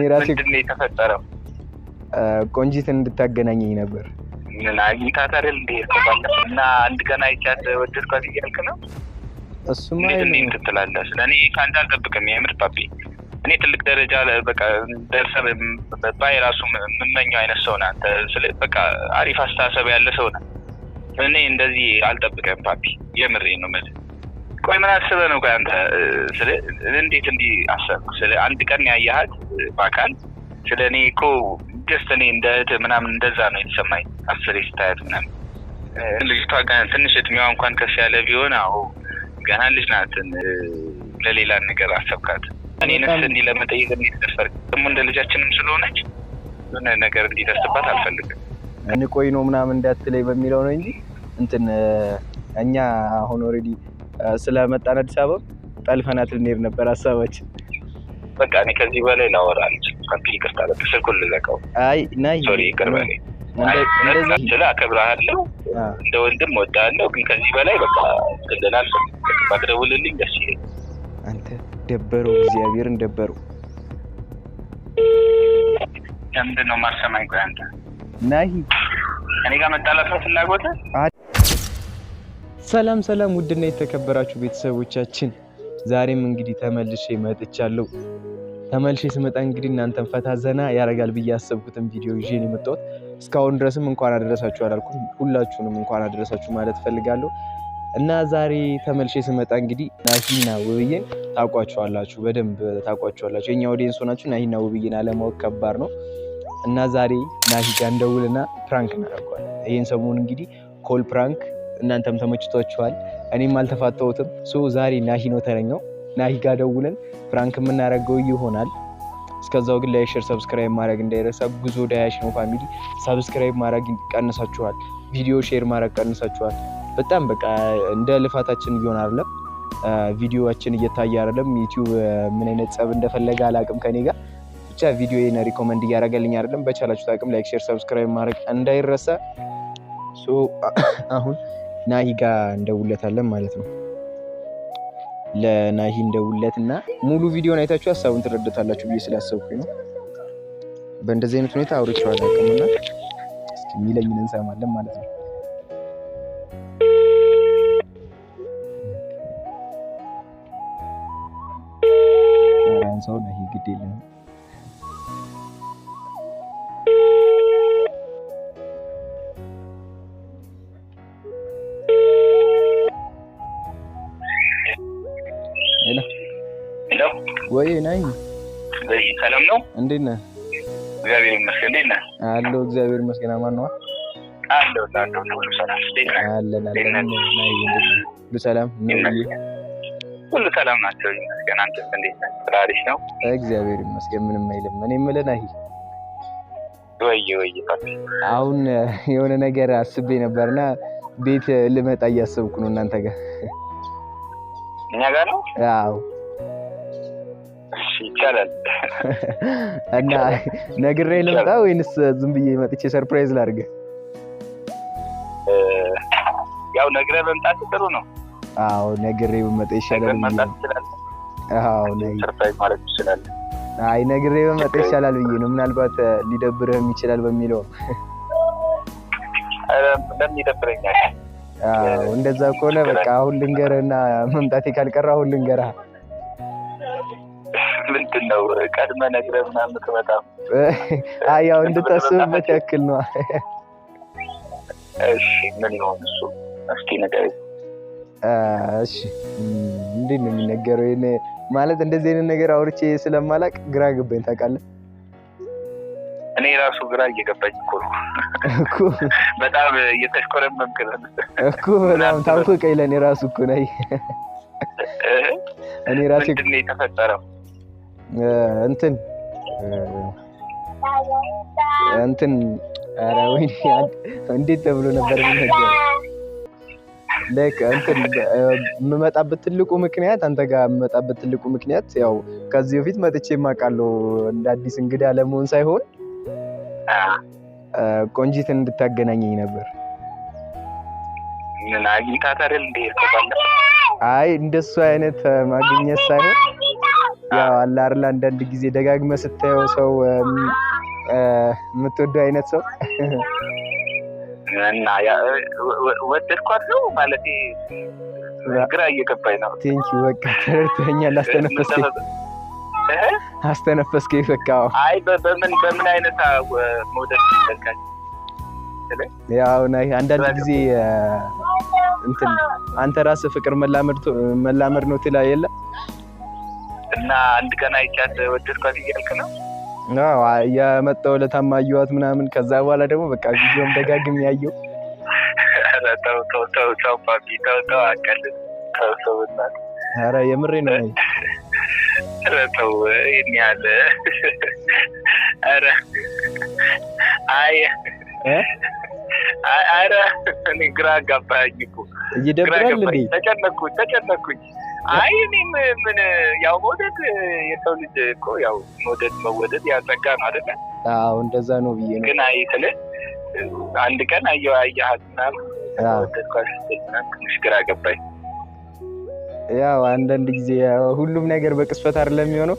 ምንድነው የተፈጠረው? ቆንጂት እንድታገናኘኝ ነበር። ምን አግኝታት አይደል እንዴ? እና አንድ ቀን አይቻት ወደድኳት እያልክ ነው? እሱማ እንዴት ትላለህ? ስለኔ ካንተ አልጠብቅም የምር ፓፒ። እኔ ትልቅ ደረጃ በቃ ደርሰህ ባይራሱ የምመኘው አይነት ሰው ነህ አንተ። በቃ አሪፍ አስተሳሰብ ያለ ሰው ነህ። እኔ እንደዚህ አልጠብቅም ፓፒ፣ የምሬን ነው የምልህ። ቆይ ምን አስበህ ነው? ቆይ አንተ እንዴት እንዲህ አሰብክ? አንድ ቀን ያየሃት በአካል ስለኔ እኮ ጀስት እኔ እንደ እህት ምናምን እንደዛ ነው የተሰማኝ። አስሬ ስታያት ምናምን ልጅቷ ትንሽ እድሜዋ እንኳን ከፍ ያለ ቢሆን አዎ ገና ልጅ ናት። ለሌላ ነገር አሰብካት። እኔንስ እንዲህ ለመጠየቅ እንዴት ደፈርክ? ደግሞ እንደ ልጃችንም ስለሆነች ምን ነገር እንዲደርስባት አልፈልግም። እንቆይ ነው ምናምን እንዳትለይ በሚለው ነው እንጂ እንትን እኛ አሁን ኦልሬዲ ስለመጣን አዲስ አበባ ጠልፈናት ልንሄድ ነበር ሀሳባችን። በቃ እኔ ከዚህ በላይ ላወራ አልችልም። ይቅርታ በቃ ስልኩን ልዘጋው። አይ ናይ ሶሪ ይቅር በለኝ። እንደዛ አከብርሃለሁ፣ እንደ ወንድም እወድሃለሁ። ግን ከዚህ በላይ በቃ ትልላል ባትደውልልኝ ደስ ይለኝ። አንተ ደበረው፣ እግዚአብሔርን ደበረው። ለምንድን ነው የማትሰማኝ? ቆይ አንተ ናይ እኔ ጋር መጣላት ነው ፍላጎትህ? ሰላም ሰላም፣ ውድና የተከበራችሁ ቤተሰቦቻችን ዛሬም እንግዲህ ተመልሼ መጥቻለሁ። ተመልሼ ስመጣ እንግዲህ እናንተን ፈታ ዘና ያረጋል ብዬ ያሰብኩትን ቪዲዮ ይዤ ነው የመጣሁት። እስካሁን ድረስም እንኳን አደረሳችሁ አላልኩም። ሁላችሁንም እንኳን አደረሳችሁ ማለት ፈልጋለሁ። እና ዛሬ ተመልሼ ስመጣ እንግዲህ ናሂና ውብዬን ታውቋቸዋላችሁ፣ በደንብ ታውቋቸዋላችሁ። የኛ ኦዲየንስ ሆናችሁ ናሂና ውብዬን አለማወቅ ከባድ ነው። እና ዛሬ ናሂ ጋር እንደውልና ፕራንክ እናደርገዋለን። ይሄን ሰሞን እንግዲህ ኮል ፕራንክ እናንተም ተመችቷችኋል፣ እኔም አልተፋተውትም። ዛሬ ናሂ ነው ተረኛው። ናሂ ጋር ደውለን ፕራንክ የምናደርገው ይሆናል። እስከዛው ግን ላይክ፣ ሼር፣ ሰብስክራይብ ማድረግ እንዳይረሳ። ጉዞ ዳያሽ ነው ፋሚሊ። ሰብስክራይብ ማድረግ ቀንሳችኋል፣ ቪዲዮ ሼር ማድረግ ቀንሳችኋል። በጣም በቃ እንደ ልፋታችን እየሆነ አይደለም፣ ቪዲዮአችን እየታየ አይደለም። ዩቲዩብ ምን አይነት ጸብ እንደፈለገ አላቅም ከኔ ጋር። ብቻ ቪዲዮዬን ሪኮመንድ እያደረገልኝ አይደለም። በቻላችሁት አቅም ላይክ፣ ሼር፣ ሰብስክራይብ ማድረግ እንዳይረሳ። አሁን ናሂ ጋር እንደውለታለን ማለት ነው። ለናሂ እንደውለትና ሙሉ ቪዲዮን አይታችሁ ሀሳቡን ትረዳታላችሁ ብዬ ስላሰብኩኝ ነው። በእንደዚህ አይነት ሁኔታ አውርቼው አላውቅምና እስኪ የሚለኝን እንሰማለን ማለት ነው። አራን ሰው ናሂ ግድ የለም። ወይ ናይ ሰላም ነው? እንዴት ነህ? እግዚአብሔር ይመስገን። እንዴት ነህ? አለሁ እግዚአብሔር ይመስገን። አማን ነው? አለሁ ሁሉ ሰላም። እንዴት ነህ? አለን ናይ ሁሉ ሰላም ነው? ሁሉ ሰላም ናቸው ይመስገን። አንተስ እንዴት ነህ? ስራ አሪፍ ነው? እግዚአብሔር ይመስገን ምንም አይልም። እኔ የምልህ ናይ ወይ አሁን የሆነ ነገር አስቤ ነበርና ቤት ልመጣ እያሰብኩ ነው እናንተ ጋር። እኛ ጋር ነው? አዎ ይቻላል። እና ነግሬ ልምጣ ወይንስ ዝም ብዬ መጥቼ ሰርፕራይዝ ላድርግ? ያው ነግሬ መምጣት ጥሩ ነው። አዎ ነግሬ መምጣት ይሻላል። አዎ ሰርፕራይዝ ማለት ይችላል። አይ ነግሬ መምጣት ይሻላል ብዬ ነው። ምናልባት ሊደብርህም ይችላል በሚለው። ለምን ይደብረኛል? አዎ እንደዛ ከሆነ በቃ አሁን ልንገርህና መምጣቴ ካልቀረ አሁን ልንገርህ። ምንድን ነው ቀድመህ ነግረህ ምናምን ትመጣም? አይ ያው እንድታስብበት ያክል ነው። እሺ ምን ይሆን እሱ? እስኪ ንገረኝ። እሺ እንዴት ነው የሚነገረው? ይሄን ማለት እንደዚህ አይነት ነገር አውርቼ ስለማላቅ ግራ ገባኝ ታውቃለህ። እኔ ራሱ ግራ እየገባኝ እኮ በጣም እየተሽኮረመምክ ነው እኮ በጣም ታውቀኝ ለኔ ራሱ እኮ ነይ እኔ ራሴ ምንድን ነው የተፈጠረው? እንትን ኧረ ወይኔ እንዴት ተብሎ ነበር የሚነገረው? እንትን የምመጣበት ትልቁ ምክንያት አንተ ጋር የምመጣበት ትልቁ ምክንያት ያው ከዚህ በፊት መጥቼ የማውቃለሁ እንደ አዲስ እንግዳ ለመሆን ሳይሆን ቆንጂትን እንድታገናኘኝ ነበር። ምን አግኝታት አይደል እንዴ? አይ እንደሱ አይነት ማግኘት ሳይሆን ያው አለ አይደል አንዳንድ ጊዜ ደጋግመህ ስታየው ሰው የምትወደው አይነት ሰው እና ወደድኳት ነው ማለት ግራ እየገባኝ ነው። ቴንኪው በቃ ተረድተኸኛል። አስተነፈስከኝ በቃ። አይ በምን አይነት መውደድ ይፈልጋል? ያው አንዳንድ ጊዜ እንትን አንተ ራስህ ፍቅር መላመድ ነው ትላ የለ እና አንድ ቀን አይቻት ወደድኳት እያልክ ነው? አዎ የመጣው ለታማዩዋት ምናምን ከዛ በኋላ ደግሞ በቃ ቪዲዮም ደጋግም ያየው። ተው ፓፒ ተው አቀል ተው እናት። ኧረ የምሬ ነው። ተው ይሄን ያለ ኧረ ኧረ እኔ ግራ ገባኝ እኮ ይደብራል እንዴ? ተጨነኩኝ። አይ እኔ ምን ያው መውደድ የሰው ልጅ እኮ ያው መወደድ ያጸጋ ነው አይደለ? አዎ እንደዛ ነው ብዬ ነው። ግን አይ ስልህ አንድ ቀን አየሃት ምናምን ወደድኳት ትንሽ ግራ ገባኝ። ያው አንዳንድ ጊዜ ሁሉም ነገር በቅስፈት አይደለም የሚሆነው።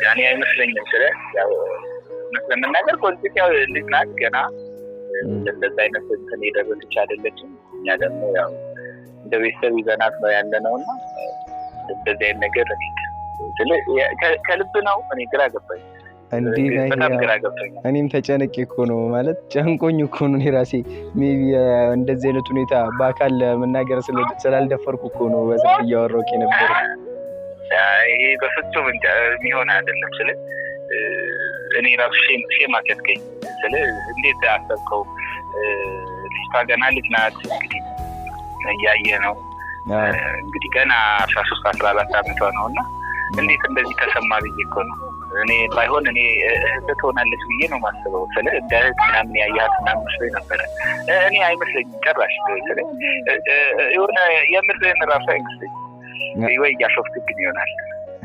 እኔ አይመስለኝም። ስለ ያው ለመናገር ፖለቲካ ያው ልጅ ናት ገና እንደዛ አይነት እንትን የደረሰች አይደለችም። እኛ ደግሞ ያው እንደ ቤተሰብ ይዘናት ነው ያለነው እና እንደዚህ አይነት ነገር ከልብ ነው። እኔ ግራ ገባኝ እንዴ በጣም ግራ ገባኝ። እኔም ተጨነቄ እኮ ነው ማለት ጨንቆኝ እኮ ነው ራሴ ሜቢ እንደዚህ አይነት ሁኔታ በአካል መናገር ስላልደፈርኩ እኮ ነው በስልክ እያወራሁ ነበር። ይሄ በፍጹም የሚሆን አይደለም። ስለ እኔ ራሱ ሼም አከትከኝ። ስለ እንዴት አሰብከው? ልጅቷ ገና ልጅ ናት እንግዲህ እያየ ነው እንግዲህ ገና 13-14 ዓመቷ ነው እና እንዴት እንደዚህ ተሰማ ብዬ እኮ ነው እኔ ባይሆን እኔ ትሆናለች ብዬ ነው የማስበው። ስለ እንደ እህት ምናምን ያያት ምናምን መስሎኝ ነበረ። እኔ አይመስለኝም ጨራሽ። ስለ የሆነ የምርህን ራሱ አይመስለኝም ወይ እያሾፍክብኝ ይሆናል።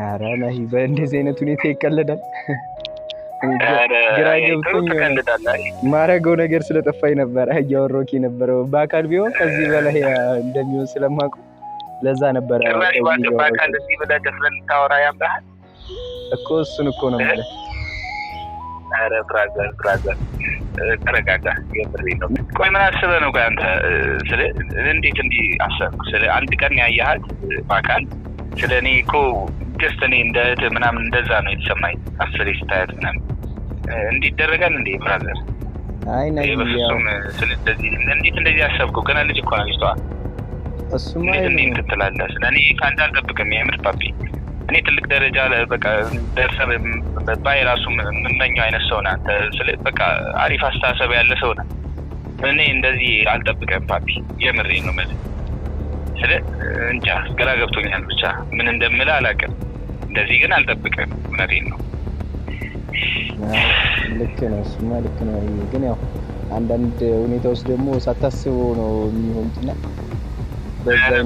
ኧረ ናሂ በእንደዚህ አይነት ሁኔታ ይቀለዳል? ግራ ገብቶኝ ማረገው ነገር ስለጠፋኝ ነበረ እያወራሁት የነበረው። በአካል ቢሆን ከዚህ በላይ እንደሚሆን ስለማውቀው ለዛ ነበረ። በአካል እዚህ ብለህ ደፍረን ታወራ ያምራል እኮ እሱን እኮ ነው ማለት። ኧረ ብራዘር ተረጋጋ። የምሬ ነው። ቆይ ምን አስበህ ነው አንተ? ስለ እንዴት እንዲህ አሰብክ? ስለ አንድ ቀን ያየሃት በአካል ስለ እኔ እኮ ጀስት እኔ እንደ እህት ምናምን እንደዛ ነው የተሰማኝ። አስሬ ስታያት ምናምን እንዲህ ይደረጋል እንዴ ብራዘር? አይ ናይ በፍጹም። ስለ እንዴት እንደዚህ አሰብከው? ገና ልጅ እኮ ነው ልጅቷ። እሱማ እንዴት ትላለህ? ስለ እኔ ከአንተ አልጠብቅም የምር ፓፒ። እኔ ትልቅ ደረጃ በቃ ደርሰህ ባይ ራሱ የምመኘው አይነት ሰው ነህ አንተ። ስለ በቃ አሪፍ አስተሳሰብ ያለ ሰው ነህ። እኔ እንደዚህ አልጠብቅም ፓፒ፣ የምሬ ነው ማለት። ስለ እንጃ ግራ ገብቶኛል። ብቻ ምን እንደምልህ አላውቅም። እንደዚህ ግን አልጠብቅም። እውነቴን ነው። ልክ ነው። እሱማ ልክ ነው። ግን ያው አንዳንድ ሁኔታዎች ደግሞ ሳታስበው ነው የሚሆኑትና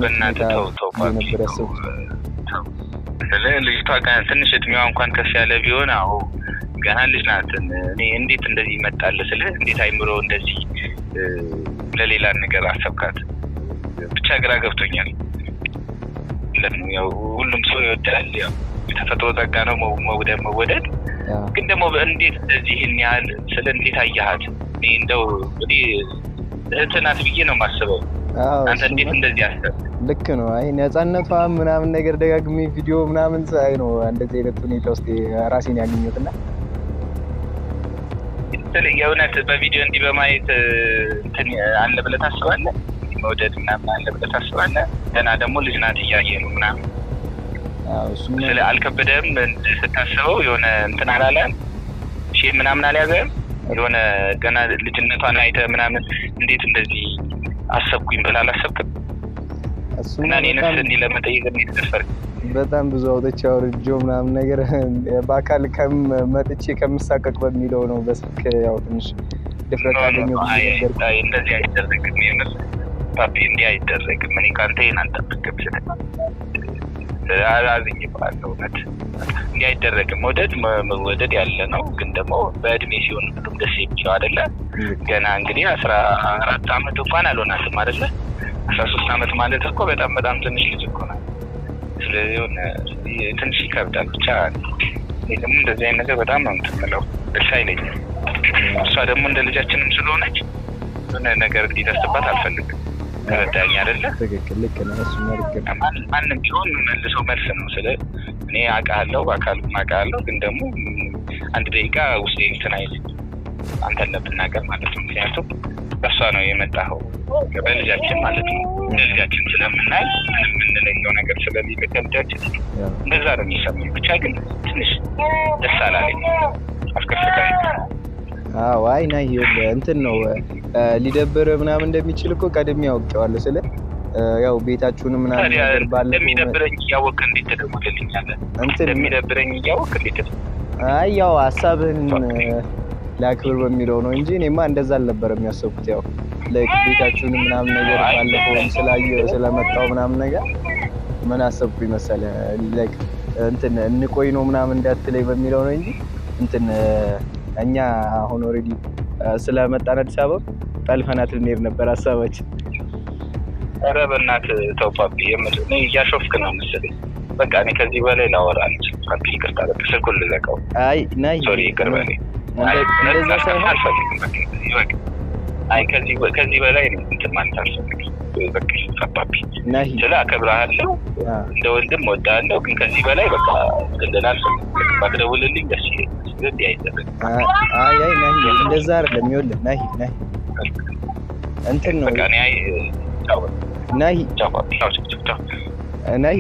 በእናትህ ተው ፓፒ። ስለ ልጅቷ ትንሽ እድሜዋ እንኳን ከፍ ያለ ቢሆን አዎ ገና ልጅ ናት። እኔ እንዴት እንደዚህ ይመጣል? ስለ እንዴት አይምሮ እንደዚህ ለሌላ ነገር አሰብካት? ብቻ ግራ ገብቶኛል። ያው ሁሉም ሰው ይወዳል። ያው የተፈጥሮ ጸጋ ነው መወደድ። ግን ደግሞ እንዴት እንደዚህ ይሄን ያህል ስለ እንዴት አያሃት? እኔ እንደው እንግዲህ እህት ናት ብዬ ነው የማስበው። አንተ እንዴት እንደዚህ አሰብክ? ልክ ነው። አይ ነፃነቷ ምናምን ነገር ደጋግሜ ቪዲዮ ምናምን ሳይ ነው እንደዚህ አይነት ሁኔታ ውስጥ ራሴን ያገኘሁትና የእውነት በቪዲዮ እንዲህ በማየት እንትን አለ ብለህ ታስባለህ? መውደድ ምናምን አለ ብለህ ታስባለህ? ገና ደግሞ ልጅ ናት እያየ ነው ምናምን። ስለ አልከበደም ስታስበው? የሆነ እንትን አላለም? ሼም ምናምን አልያዘም? የሆነ ገና ልጅነቷን አይተህ ምናምን እንዴት እንደዚህ አሰብኩኝ ብለህ አላሰብክም? እና እኔንስ እንዲህ ለመጠየቅ እንዴት ደፈርክ? በጣም ብዙ አውጥቼ አውርጄው ምናምን ነገር በአካል መጥቼ ከምሳቀቅ በሚለው ነው። በስልክ ያው ትንሽ ድፍረት አገኘሁ። እንደዚህ አይደረግም የምር ፓፒ፣ እንዲህ አይደረግም። እኔ ከአንተ ይሄን አልጠብቅም። አላዝኝ ባለው እውነት እንዲህ አይደረግም። መወደድ ያለ ነው። ግን ደግሞ በእድሜ ሲሆን ሁሉም ደስ የሚለው አይደለ? ገና እንግዲህ 14 ዓመት እንኳን አልሆናትም አይደለ? 13 ዓመት ማለት እኮ በጣም ትንሽ ልጅ እኮ ነው። ስለዚህ ትንሽ ይከብዳል። ብቻ እኔ ደግሞ እንደዚህ አይነት ነገር በጣም ነው የምትምለው፣ ደስ አይለኝም። እሷ ደግሞ እንደ ልጃችንም ስለሆነች የሆነ ነገር እንዲደርስባት አልፈልግም። ተረዳኸኝ አይደለ? ትክክል፣ ልክ ነህ። እሱ ማንም ቢሆን መልሰው መልስ ነው። ስለ እኔ አውቃለሁ፣ በአካል አውቃለሁ፣ ግን ደግሞ አንድ ደቂቃ ውስጤ እንትን አይልም አንተን ለብናገር ማለት ነው። ምክንያቱም በእሷ ነው የመጣኸው፣ በልጃችን ማለት ነው። ልጃችን ስለምናይ የምንለየው ነገር ስለሌለ ከልጃችን እንደዛ ነው የሚሰማኝ። ብቻ ግን ትንሽ ደስ አላለኝ፣ አስከፍታኝ። አይ ና እንትን ነው ሊደብር ምናምን እንደሚችል እኮ ቀድሜ አውቄዋለሁ። ስለ ያው ቤታችሁን ምናምን ነገር ባለ እንደሚደብረኝ እያወቅህ እንዴት ትደውልልኛለህ? እንደሚደብረኝ እያወቅህ እንዴት? አይ ያው ሀሳብህን ላክብር በሚለው ነው እንጂ እኔማ እንደዛ አልነበረም ያሰብኩት። ያው ቤታችሁን ምናምን ነገር ባለፈው ስለመጣው ምናምን ነገር ምን አሰብኩኝ መሰለህ እንትን እንቆይ ነው ምናምን እንዳትለኝ በሚለው ነው እንጂ እንትን እኛ አሁን ኦልሬዲ ስለመጣን አዲስ አበባ ጠልፈናት ልንሄድ ነበር ሀሳባችን። ኧረ በእናትህ ተው ፓፒ፣ እኔ እያሾፍክ ነው መሰለኝ። በቃ እኔ ከዚህ በላይ ላወራ አልችልም ፓፒ፣ ይቅርታ። በቃ ስልኩን ልዘጋው። አይ ሶሪ፣ ይቅር በለኝ። እንደዛ ሳይሆን አይ ከዚህ በላይ ነው እንትን ማለት አልፈልግም። በቃ ፓፒ፣ ስለ አከብርሃለሁ፣ እንደ ወንድም እወድሃለሁ፣ ግን ከዚህ በላይ በቃ ልል አልፈልግም። ባትደውልልኝ ደስ ይለኛል። አይ እንደዛ አይደለም። ይኸውልህ ናሂ እንትን ነው በቃ ናሂ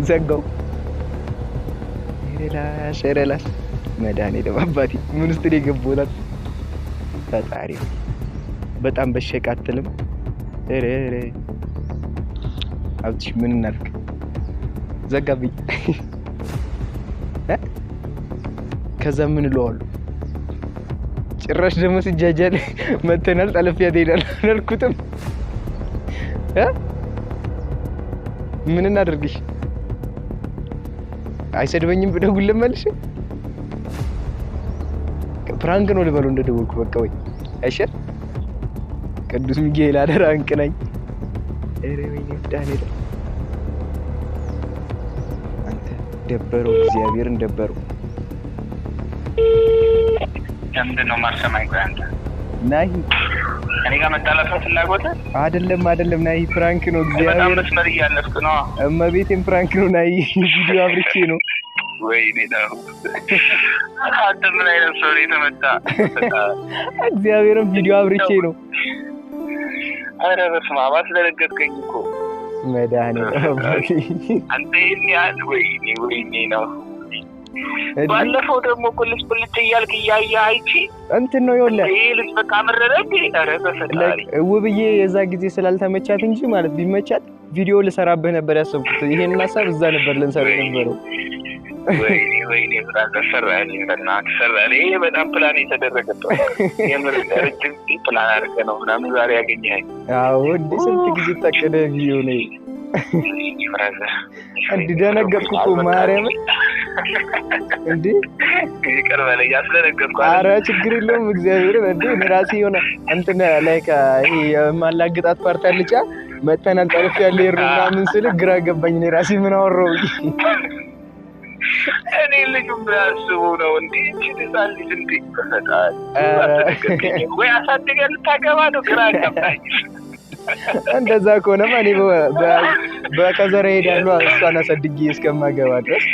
ዘጋው። ሸረላስ መድኃኒዓለም አባቴ ምን ውስጥ ነው የገባሁት? ፈጣሪ በጣም በሸቃትልም አብትሽ ምን እናድርግ? ዘጋብኝ። ከዛ ምን እለዋለሁ? ጭራሽ ደግሞ ሲጃጃል መተናል ጠለፊያት ሄዳል አልኩትም። ምን እናድርግሽ? አይሰድበኝም ብደውልለት መልሼ ፕራንክ ነው ልበለው እንደደወልኩ በቃ ወይ አይሻል? ቅዱስ ሚካኤል አደራ አንቅናኝ። ኧረ ወይኔ ዳንኤል አንተ ደበረው፣ እግዚአብሔርን ደበረው። ለምንድን ነው የማልሰማኝ? ቆይ አንተ ናሂ እኔ ጋር መጣላት ነው ፍላጎትህ? አይደለም ናሂ፣ ፕራንክ ነው። እግዚአብሔር መስመር እያለፍክ ነው። እመቤቴን ፕራንክ ነው ናሂ፣ ቪዲዮ አብርቼ ነው። ወይኔ ነው አንተ ምን አይነት ሰው ነው የተመታ? እግዚአብሔርን ቪዲዮ አብርቼ ነው። ኧረ በስመ አብ አስደነገጥከኝ እኮ መድኃኒዓለም አንተ ይሄን ያህል ወይኔ ነው። ባለፈው ደግሞ ቁልጭ እያልክ እያየህ አይቼ እንትን ነው ይኸውልህ፣ ይሄ ልጅ በቃ መረረ እንዴ? ኧረ በፈጣሪ ውብዬ የዛ ጊዜ ስላልተመቻት እንጂ ማለት ቢመቻት ቪዲዮ ልሰራብህ ነበር ያሰብኩት። ይሄንን ሀሳብ እዛ ነበር ልንሰራ የነበረው። ወይኔ ብራዘ ሰራልኝ፣ በእናትህ ሰራልኝ። ይሄ በጣም ፕላን የተደረገበት የምር ረጅም ፕላን አድርገህ ነው ምናምን ዛሬ ያገኘኸኝ። አዎ እንዴ ስንት ጊዜ ታቀደ ቪዲዮ ነው ብራዘ። እንዴ ደነገጥኩ እኮ ማርያምን። እንዴ ይቅር በለኝ አስደነገጥኩ። ኧረ ችግር የለውም እግዚአብሔርን። እንዴ እኔ ራሴ የሆነ እንትን ላይክ ይሄ የማላግጣት ፓርት አለቻ መተናል ጠልፍ ያለ ይሩ ምናምን ስል ግራ ገባኝ። እኔ ራሴ ምን አወራው? እኔ ልጁም ያስቡ ነው እንዴ? ትዛል እንዴ? ተፈጣሪ ወይ አሳድገህ ልታገባ ነው? ግራ ገባኝ። እንደዛ ከሆነማ እኔ በከዘራ ሄዳለሁ እሷን አሳድጌ እስከማገባ ድረስ።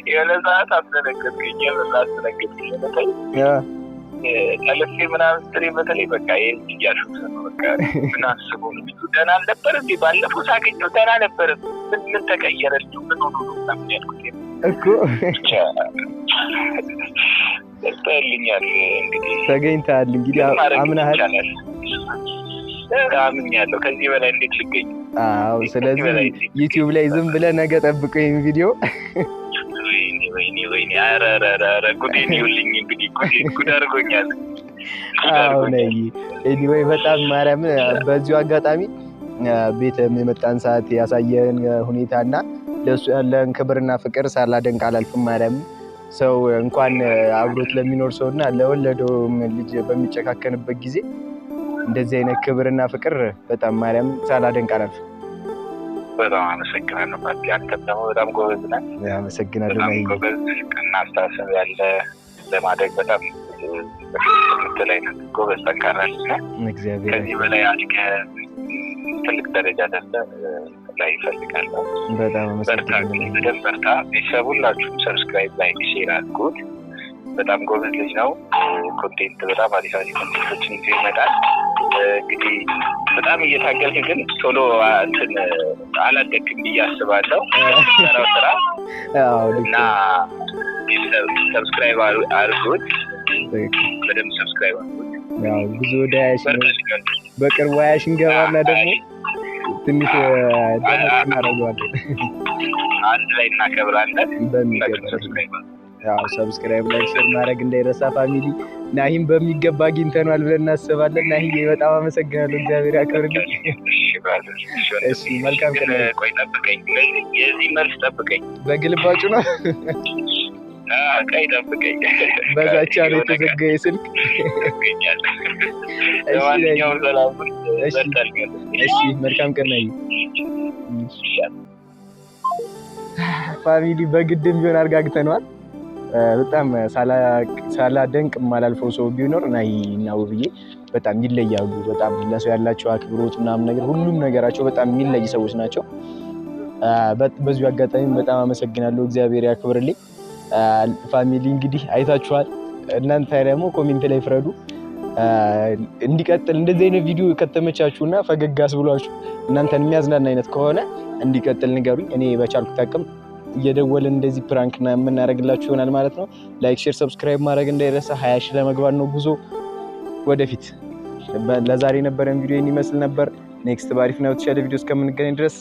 የሆነ ሰዓት አስደነገጥከኝ፣ አስደነገጥከኝ። ጠልፌ ምናምን ስትለኝ በተለይ በቃ ይሄን እያሾፍክ ነው። በቃ ምን አስቦ ነው? ልጁ ደህና አልነበረ እንዴ? ባለፈው ሳገኘው ደህና ነበረ። ምን ተቀየረ? ልጁ ምን ሆኖ ነው ምናምን ያልኩት እኮ። ብቻ ደርሰህልኛል እንግዲህ፣ ተገኝተሃል እንግዲህ፣ አምናሃል። አምኛለሁ። ከዚህ በላይ እንዴት ልገኝ? አዎ። ስለዚህ ዩቲዩብ ላይ ዝም ብለህ ነገ ጠብቀው ይሄን ቪዲዮ። ወይኔ ኧረ ጉዴን ይውልኝ እንግዲህ፣ ጉድ አድርጎኛል። አዎ ነይ። ኤኒዌይ በጣም ማርያም፣ በዚሁ አጋጣሚ ቤትም የመጣን ሰዓት ያሳየን ሁኔታና ለሱ ያለን ክብርና ፍቅር ሳላደንቅ አላልፍም። ማርያም ሰው እንኳን አብሮት ለሚኖር ሰውና ለወለደውም ልጅ በሚጨካከንበት ጊዜ እንደዚህ አይነት ክብርና ፍቅር በጣም ማርያም ሳላደንቅ አላልፍም። በጣም አመሰግናለሁ ፓፒ። አንተም ደግሞ በጣም ጎበዝ ነህ። አመሰግናለሁ። በጣም ጎበዝ እና አስተሳሰብ ያለ ለማደግ በጣም ምትል አይነት ጎበዝ ጠንካራ ልጅ ነህ። እግዚአብሔር ከዚህ በላይ አድገህ ትልቅ ደረጃ ደርሰህ ላይ ይፈልጋለሁ። በጣም አመሰግናለሁ። በደንብ በርታ። ቤተሰብ ሁላችሁም ሰብስክራይብ፣ ላይክ፣ ሼር አድርጉት። በጣም ጎበዝ ልጅ ነው። ኮንቴንት በጣም አሪፍ ኮንቴንቶችን ይዞ ይመጣል። እንግዲህ በጣም እየታገልክ ግን ቶሎ እንትን አላደግም ብዬ አስባለሁ። ሰራው ስራ እና ሰብስክራይብ አድርጉት። በደንብ ሰብስክራይብ አድርጉት። ያው ብዙ ወደ በቅርቡ 20 ሺህ እንገባና ደግሞ ትንሽ ደሞ እናደርገዋለን። አንድ ላይ እናከብራለን። ያው ሰብስክራይብ ላይ ሼር ማድረግ እንዳይረሳ ፋሚሊ። ናሂም በሚገባ አግኝተናል ብለን እናስባለን። ናሂ በጣም አመሰግናለሁ። እግዚአብሔር ያክብርልኝ። እሺ መልካም ቀን። ቆይ ጠብቀኝ፣ የዚህ መልስ ጠብቀኝ። በግልባጩ ነው። ቀይ ጠብቀኝ። በዛቻ ነው የተዘጋየ ስልክ። ለማንኛውም ሰላም። እሺ መልካም ቀን ናሂ። ፋሚሊ በግድም ቢሆን አርጋግተነዋል። በጣም ሳላደንቅ የማላልፈው ሰው ቢኖር ናሂ እና ውብዬ በጣም ይለያሉ። በጣም ለሰው ያላቸው አክብሮት ምናምን ነገር ሁሉም ነገራቸው በጣም የሚለይ ሰዎች ናቸው። በዚሁ አጋጣሚ በጣም አመሰግናለሁ። እግዚአብሔር ያክብርልኝ። ፋሚሊ እንግዲህ አይታችኋል። እናንተ ደግሞ ኮሜንት ላይ ፍረዱ። እንዲቀጥል እንደዚህ አይነት ቪዲዮ ከተመቻችሁና ፈገግ አስብሏችሁ እናንተን የሚያዝናና አይነት ከሆነ እንዲቀጥል ንገሩኝ። እኔ በቻልኩት አቅም እየደወልን እንደዚህ ፕራንክ የምናደርግላችሁ ይሆናል ማለት ነው። ላይክ፣ ሼር፣ ሰብስክራይብ ማድረግ እንዳይረሳ። 20 ሺህ ለመግባት ነው ጉዞ ወደፊት። ለዛሬ የነበረን ቪዲዮ ይመስል ነበር። ኔክስት ባሪፍ ነው የተሻለ ቪዲዮ እስከምንገናኝ ድረስ